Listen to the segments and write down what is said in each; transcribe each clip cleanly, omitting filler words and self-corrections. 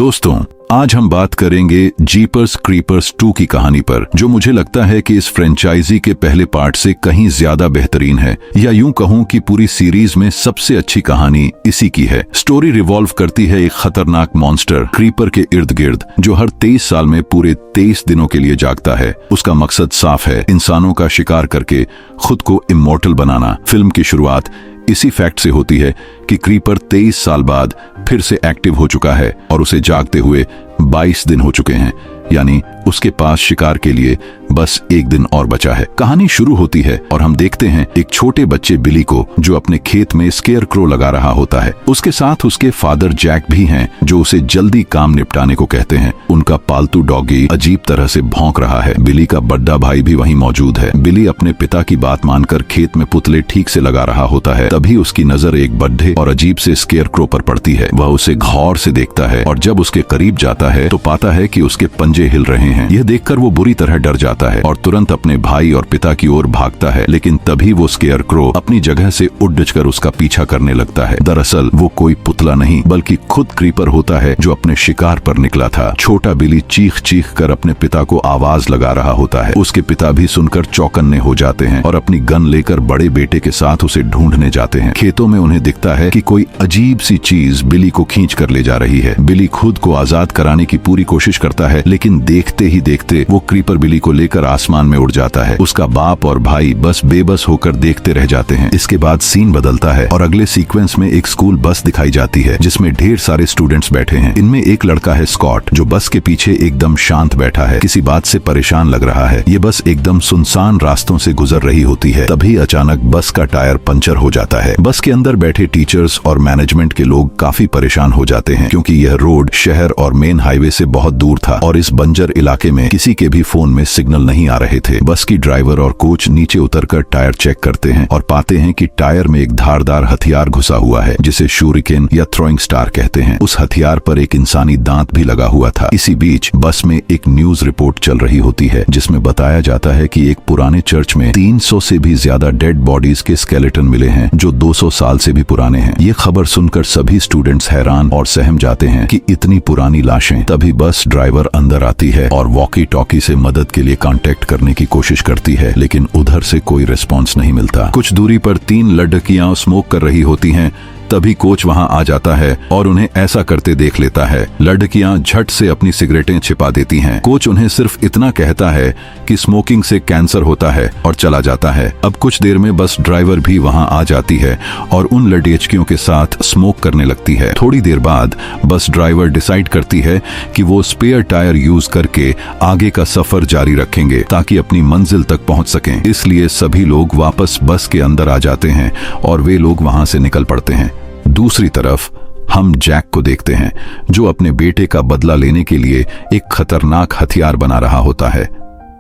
दोस्तों, आज हम बात करेंगे जीपर्स क्रीपर्स 2 की कहानी पर, जो मुझे लगता है कि इस फ्रेंचाइजी के पहले पार्ट से कहीं ज्यादा बेहतरीन है, या यूं कहूं कि पूरी सीरीज में सबसे अच्छी कहानी इसी की है। स्टोरी रिवॉल्व करती है एक खतरनाक मॉन्स्टर क्रीपर के इर्द गिर्द, जो हर 23 साल में पूरे 23 दिनों के लिए जागता है। उसका मकसद साफ है, इंसानों का शिकार करके खुद को इमॉर्टल बनाना। फिल्म की शुरुआत इसी फैक्ट से होती है कि क्रीपर 23 साल बाद फिर से एक्टिव हो चुका है और उसे जागते हुए 22 दिन हो चुके हैं, यानी उसके पास शिकार के लिए बस एक दिन और बचा है। कहानी शुरू होती है और हम देखते हैं एक छोटे बच्चे बिली को, जो अपने खेत में स्केयर क्रो लगा रहा होता है। उसके साथ उसके फादर जैक भी हैं, जो उसे जल्दी काम निपटाने को कहते हैं। उनका पालतू डॉगी अजीब तरह से भौंक रहा है। बिली का बड़ा भाई भी वहीं मौजूद है। बिली अपने पिता की बात मानकर खेत में पुतले ठीक से लगा रहा होता है। तभी उसकी नजर एक बड्ढे और अजीब से स्केयर क्रो पर पड़ती है। वह उसे गौर से देखता है और जब उसके करीब जाता है तो पाता है कि उसके पंजे हिल रहे हैं। यह देखकर वो बुरी तरह डर जाता है और तुरंत अपने भाई और पिता की ओर भागता है, लेकिन तभी वो स्केयर क्रो अपनी जगह से उठ कर उसका पीछा करने लगता है। दरअसल वो कोई पुतला नहीं, बल्कि खुद क्रीपर होता है, जो अपने शिकार पर निकला था। छोटा बिली चीख चीख कर अपने पिता को आवाज लगा रहा होता है। उसके पिता भी सुनकर चौकन्ने हो जाते हैं और अपनी गन लेकर बड़े बेटे के साथ उसे ढूंढने जाते हैं। खेतों में उन्हें दिखता है कि कोई अजीब सी चीज बिली को खींच कर ले जा रही है। बिली खुद को आजाद कराने की पूरी कोशिश करता है, लेकिन देखते ही देखते वो क्रीपर बिली को लेकर आसमान में उड़ जाता है। उसका बाप और भाई बस बेबस होकर देखते रह जाते हैं। इसके बाद सीन बदलता है और अगले सीक्वेंस में एक स्कूल बस दिखाई जाती है, जिसमें ढेर सारे स्टूडेंट्स बैठे हैं। इनमें एक लड़का है स्कॉट, जो बस के पीछे एकदम शांत बैठा है, किसी बात से परेशान लग रहा है। ये बस एकदम सुनसान रास्तों से गुजर रही होती है। तभी अचानक बस का टायर पंचर हो जाता है। बस के अंदर बैठे टीचर्स और मैनेजमेंट के लोग काफी परेशान हो जाते हैं, क्योंकि यह रोड शहर और मेन हाईवे से बहुत दूर था और इस बंजर इलाके में किसी के भी फोन में सिग्नल नहीं आ रहे थे। बस की ड्राइवर और कोच नीचे उतरकर टायर चेक करते हैं और पाते हैं कि टायर में एक धारदार हथियार घुसा हुआ है, जिसे शूरिकेन या थ्रोइंग स्टार कहते हैं। उस हथियार पर एक इंसानी दांत भी लगा हुआ था। इसी बीच बस में एक न्यूज रिपोर्ट चल रही होती है, जिसमें बताया जाता है कि एक पुराने चर्च में 300 से भी ज्यादा डेड बॉडीज के स्केलेटन मिले हैं, जो 200 साल से भी पुराने हैं। ये खबर सुनकर सभी स्टूडेंट्स हैरान और सहम जाते हैं कि इतनी पुरानी लाशें। तभी बस ड्राइवर अंदर आती है और वॉकी टॉकी से मदद के लिए कांटेक्ट करने की कोशिश करती है, लेकिन उधर से कोई रिस्पॉन्स नहीं मिलता। कुछ दूरी पर 3 लड़कियां स्मोक कर रही होती हैं। तभी कोच वहां आ जाता है और उन्हें ऐसा करते देख लेता है। लड़कियां झट से अपनी सिगरेटें छिपा देती हैं। कोच उन्हें सिर्फ इतना कहता है कि स्मोकिंग से कैंसर होता है और चला जाता है। अब कुछ देर में बस ड्राइवर भी वहां आ जाती है और उन लड़कियों के साथ स्मोक करने लगती है। थोड़ी देर बाद बस ड्राइवर डिसाइड करती है कि वो स्पेयर टायर यूज करके आगे का सफर जारी रखेंगे, ताकि अपनी मंजिल तक पहुंच सकें। इसलिए सभी लोग वापस बस के अंदर आ जाते हैं और वे लोग वहां से निकल पड़ते हैं। दूसरी तरफ हम जैक को देखते हैं, जो अपने बेटे का बदला लेने के लिए एक खतरनाक हथियार बना रहा होता है।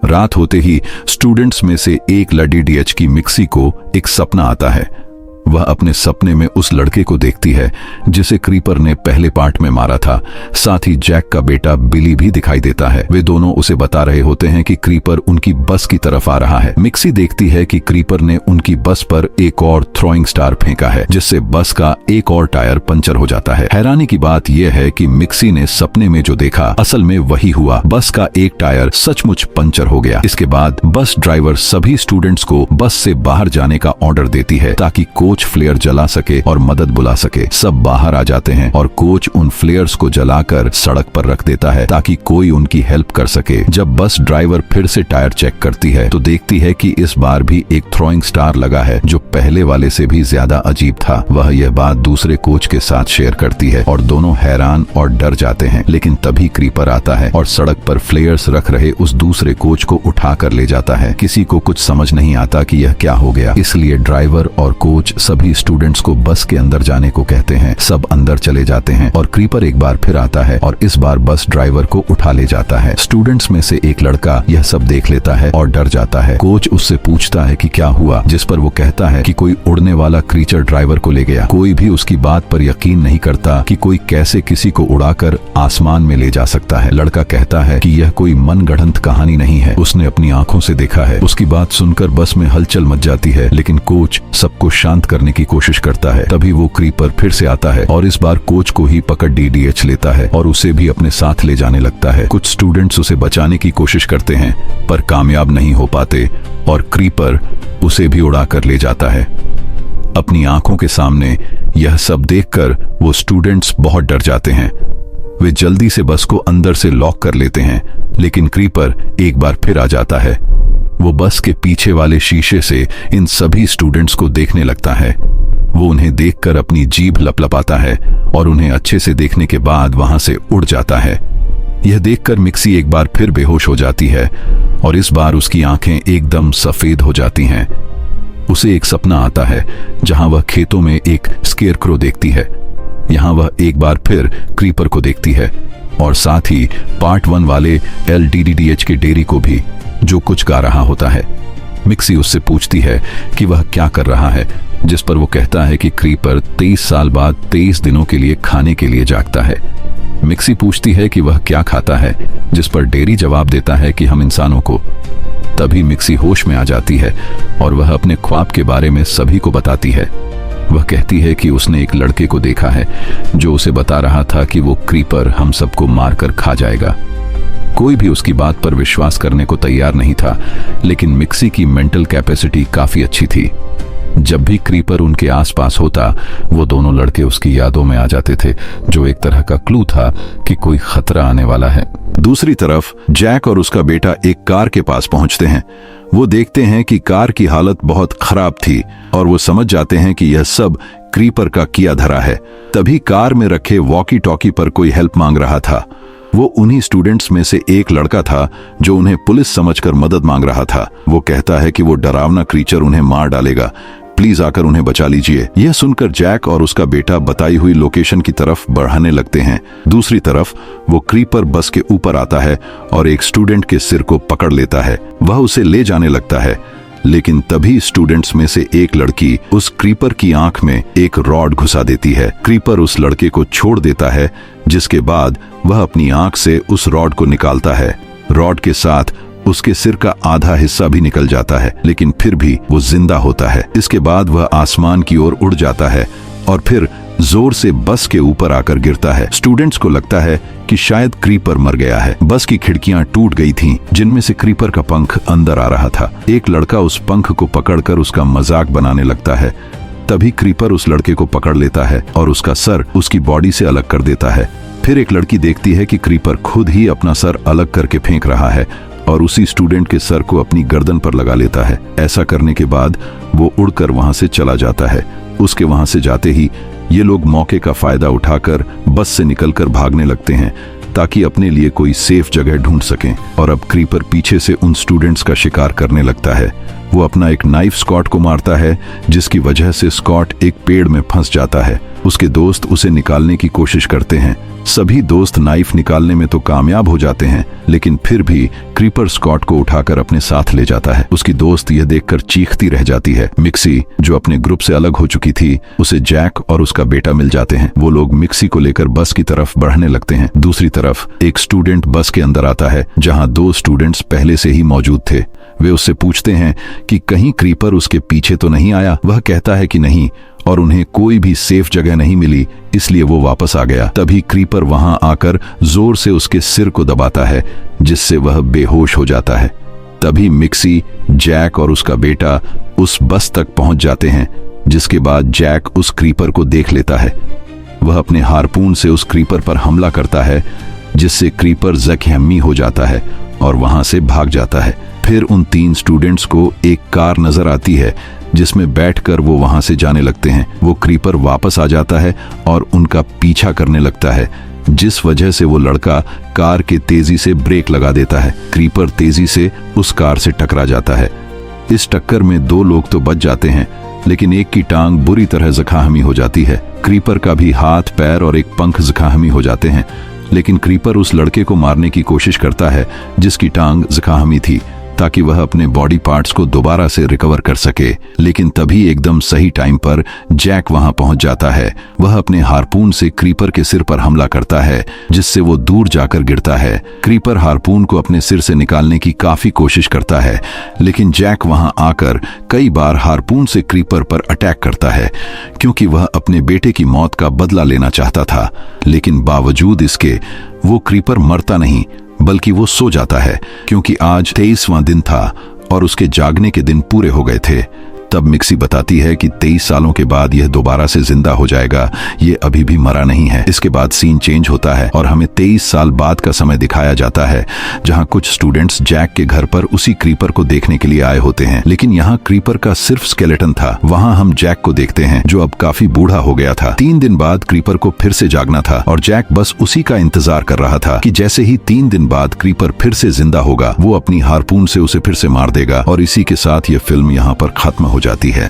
रात होते ही स्टूडेंट्स में से एक लड़ी डीएच की मिक्सी को एक सपना आता है। वह अपने सपने में उस लड़के को देखती है जिसे क्रीपर ने पहले पार्ट में मारा था। साथ ही जैक का बेटा बिली भी दिखाई देता है। वे दोनों उसे बता रहे होते हैं कि क्रीपर उनकी बस की तरफ आ रहा है। मिक्सी देखती है कि क्रीपर ने उनकी बस पर एक और थ्रोइंग स्टार फेंका है, जिससे बस का एक और टायर पंचर हो जाता है। हैरानी की बात यह है कि मिक्सी ने सपने में जो देखा, असल में वही हुआ। बस का एक टायर सचमुच पंचर हो गया। इसके बाद बस ड्राइवर सभी स्टूडेंट्स को बस से बाहर जाने का ऑर्डर देती है, ताकि कोच फ्लेयर जला सके और मदद बुला सके। सब बाहर आ जाते हैं और कोच उन फ्लेयर्स को जलाकर सड़क पर रख देता है, ताकि कोई उनकी हेल्प कर सके। जब बस ड्राइवर फिर से टायर चेक करती है तो देखती है कि इस बार भी एक थ्रोइंग स्टार लगा है, जो पहले वाले से भी ज्यादा अजीब था। वह यह बात दूसरे कोच के साथ शेयर करती है और दोनों हैरान और डर जाते हैं। लेकिन तभी क्रीपर आता है और सड़क पर फ्लेयर्स रख रहे उस दूसरे कोच को उठा कर ले जाता है। किसी को कुछ समझ नहीं आता कि यह क्या हो गया, इसलिए ड्राइवर और कोच सभी स्टूडेंट्स को बस के अंदर जाने को कहते हैं। सब अंदर चले जाते हैं और क्रीपर एक बार फिर आता है और इस बार बस ड्राइवर को उठा ले जाता है। स्टूडेंट्स में से एक लड़का यह सब देख लेता है और डर जाता है। कोच उससे पूछता है कि क्या हुआ, जिस पर वो कहता है कि कोई उड़ने वाला क्रीचर ड्राइवर को ले गया। कोई भी उसकी बात पर यकीन नहीं करता कि कोई कैसे किसी को उड़ाकर आसमान में ले जा सकता है। लड़का कहता है कि यह कोई मनगढ़ंत कहानी नहीं है, उसने अपनी आंखों से देखा है। उसकी बात सुनकर बस में हलचल मच जाती है, लेकिन कोच सबको शांत करने की कोशिश करता है। तभी वो क्रीपर फिर से आता है और इस बार कोच को ही पकड़ DDH लेता है और उसे भी अपने साथ ले जाने लगता है। कुछ स्टूडेंट्स उसे बचाने की कोशिश करते हैं पर कामयाब नहीं हो पाते और क्रीपर उसे भी उड़ा कर ले जाता है। अपनी आंखों के सामने यह सब देखकर वो स्टूडेंट्स बहुत डर जाते हैं। वे जल्दी से बस को अंदर से लॉक कर लेते हैं, लेकिन क्रीपर एक बार फिर आ जाता है। वो बस के पीछे वाले शीशे से इन सभी स्टूडेंट्स को देखने लगता है। वो उन्हें देखकर अपनी जीभ लपलपाता है और उन्हें अच्छे से देखने के बाद वहां से उड़ जाता है। यह देखकर मिक्सी एक बार फिर बेहोश हो जाती है और इस बार उसकी आंखें एकदम सफेद हो जाती हैं। उसे एक सपना आता है जहां वह खेतों में एक स्केयरक्रो देखती है। यहां वह एक बार फिर क्रीपर को देखती है और साथ ही पार्ट 1 वाले LDDH के डेरी को भी, जो कुछ गा रहा होता है। मिक्सी उससे पूछती है कि वह क्या कर रहा है, जिस पर वो कहता है कि क्रीपर 23 साल बाद 23 दिनों के लिए खाने के लिए जागता है। मिक्सी पूछती है कि वह क्या खाता है, जिस पर डेरी जवाब देता है कि हम इंसानों को। तभी मिक्सी होश में आ जाती है और वह अपने ख्वाब के बारे में सभी को बताती है। वह कहती है कि उसने एक लड़के को देखा है जो उसे बता रहा था कि वो क्रीपर हम सबको मारकर खा जाएगा। कोई भी उसकी बात पर विश्वास करने को तैयार नहीं था, लेकिन मिक्सी की मेंटल कैपेसिटी काफी अच्छी थी। जब भी क्रीपर उनके आसपास होता, वो दोनों लड़के उसकी यादों में आ जाते थे, जो एक तरह का क्लू था कि कोई खतरा आने वाला है। दूसरी तरफ जैक और उसका बेटा एक कार के पास पहुंचते हैं। वो देखते हैं कि कार की हालत बहुत खराब थी और वो समझ जाते हैं कि यह सब क्रीपर का किया धरा है। तभी कार में रखे वॉकी टॉकी पर कोई हेल्प मांग रहा था। वो उन्हीं स्टूडेंट्स में से एक लड़का था जो उन्हें पुलिस समझकर मदद मांग रहा था। वो कहता है कि वो डरावना क्रीचर उन्हें मार डालेगा, प्लीज आकर उन्हें बचा लीजिए। यह सुनकर जैक और उसका बेटा बताई हुई लोकेशन की तरफ बढ़ाने लगते हैं। दूसरी तरफ वो क्रीपर बस के ऊपर आता है और एक स्टूडेंट के सिर को पकड़ लेता है। वह उसे ले जाने लगता है, लेकिन तभी स्टूडेंट्स में से एक लड़की उस क्रीपर की आंख में एक रॉड घुसा देती है। क्रीपर उस लड़के को छोड़ देता है, जिसके बाद वह अपनी आंख से उस रॉड को निकालता है। रॉड के साथ उसके सिर का आधा हिस्सा भी निकल जाता है, लेकिन फिर भी वो जिंदा होता है। इसके बाद वह आसमान की ओर उड़ जाता है और फिर जोर से बस के ऊपर आकर गिरता है। स्टूडेंट्स को लगता है कि शायद क्रीपर मर गया है। बस की खिड़कियां टूट गई थीं, जिनमें से क्रीपर का पंख अंदर आ रहा था। एक लड़का उस पंख को पकड़कर उसका मजाक बनाने लगता है। तभी क्रीपर उस लड़के को पकड़ लेता है और उसका सर उसकी बॉडी से अलग कर देता है। फिर एक लड़की देखती है कि क्रीपर खुद ही अपना सर अलग करके फेंक रहा है और उसी स्टूडेंट के सर को अपनी गर्दन पर लगा लेता है। ऐसा करने के बाद वो उड़कर वहां से चला जाता है। उसके वहां से जाते ही ये लोग मौके का फायदा उठाकर बस से निकलकर भागने लगते हैं ताकि अपने लिए कोई सेफ जगह ढूंढ सकें। और अब क्रीपर पीछे से उन स्टूडेंट्स का शिकार करने लगता है। वो अपना एक नाइफ स्कॉट को मारता है, जिसकी वजह से स्कॉट एक पेड़ में फंस जाता है। उसके दोस्त उसे निकालने की कोशिश करते हैं। सभी दोस्त नाइफ निकालने में तो कामयाब हो जाते हैं, लेकिन फिर भी क्रीपर स्कॉट को उठाकर अपने साथ ले जाता है। उसकी दोस्त यह देखकर चीखती रह जाती है। मिक्सी, जो अपने ग्रुप से अलग हो चुकी थी, उसे जैक और उसका बेटा मिल जाते हैं। वो लोग मिक्सी को लेकर बस की तरफ बढ़ने लगते हैं। दूसरी तरफ एक स्टूडेंट बस के अंदर आता है, जहां 2 स्टूडेंट्स पहले से ही मौजूद थे। वे उससे पूछते हैं कि कहीं क्रीपर उसके पीछे तो नहीं आया। वह कहता है कि नहीं, और उन्हें कोई भी सेफ जगह नहीं मिली, इसलिए वो वापस आ गया। तभी क्रीपर वहां आकर जोर से उसके सिर को दबाता है, जिससे वह बेहोश हो जाता है। तभी मिक्सी, जैक और उसका बेटा उस बस तक पहुंच जाते हैं, जिसके बाद जैक उस क्रीपर को देख लेता है। वह अपने हारपून से उस क्रीपर पर हमला करता है, जिससे क्रीपर जख्मी हो जाता है और वहां से भाग जाता है। फिर उन 3 स्टूडेंट्स को एक कार नजर आती है, जिसमें बैठकर वो वहां से जाने लगते हैं। वो क्रीपर वापस आ जाता है और उनका पीछा करने लगता है, जिस वजह से वो लड़का कार के तेजी से ब्रेक लगा देता है। क्रीपर तेजी से उस कार से टकरा जाता है। इस टक्कर में 2 लोग तो बच जाते हैं, लेकिन एक की टांग बुरी तरह जख्मी हो जाती है। क्रीपर का भी हाथ, पैर और एक पंख जख्मी हो जाते हैं, लेकिन क्रीपर उस लड़के को मारने की कोशिश करता है जिसकी टांग जख्मी थी। ताकि वह अपने बॉडी पार्ट्स को दोबारा से रिकवर कर सके। लेकिन तभी एकदम सही टाइम पर जैक वहां पहुंच जाता है। वह अपने हार्पून से क्रीपर के सिर पर हमला करता है, जिससे वो दूर जाकर गिरता है। क्रीपर हार्पून को अपने सिर से निकालने की काफी कोशिश करता है, लेकिन जैक वहां आकर कई बार हार्पून से क्रीपर पर अटैक करता है, क्योंकि वह अपने बेटे की मौत का बदला लेना चाहता था। लेकिन बावजूद इसके वो क्रीपर मरता नहीं, बल्कि वो सो जाता है, क्योंकि आज 23वां दिन था और उसके जागने के दिन पूरे हो गए थे। तब मिक्सी बताती है कि 23 सालों के बाद यह दोबारा से जिंदा हो जाएगा, ये अभी भी मरा नहीं है। इसके बाद सीन चेंज होता है और हमें 23 साल बाद का समय दिखाया जाता है, जहां कुछ स्टूडेंट्स जैक के घर पर उसी क्रीपर को देखने के लिए आए होते हैं। लेकिन यहाँ क्रीपर का सिर्फ स्केलेटन था। वहां हम जैक को देखते हैं, जो अब काफी बूढ़ा हो गया था। 3 दिन बाद क्रीपर को फिर से जागना था और जैक बस उसी का इंतजार कर रहा था कि जैसे ही 3 दिन बाद क्रीपर फिर से जिंदा होगा, वो अपनी हार्पून से उसे फिर से मार देगा। और इसी के साथ ये फिल्म यहाँ पर खत्म हो जाती है।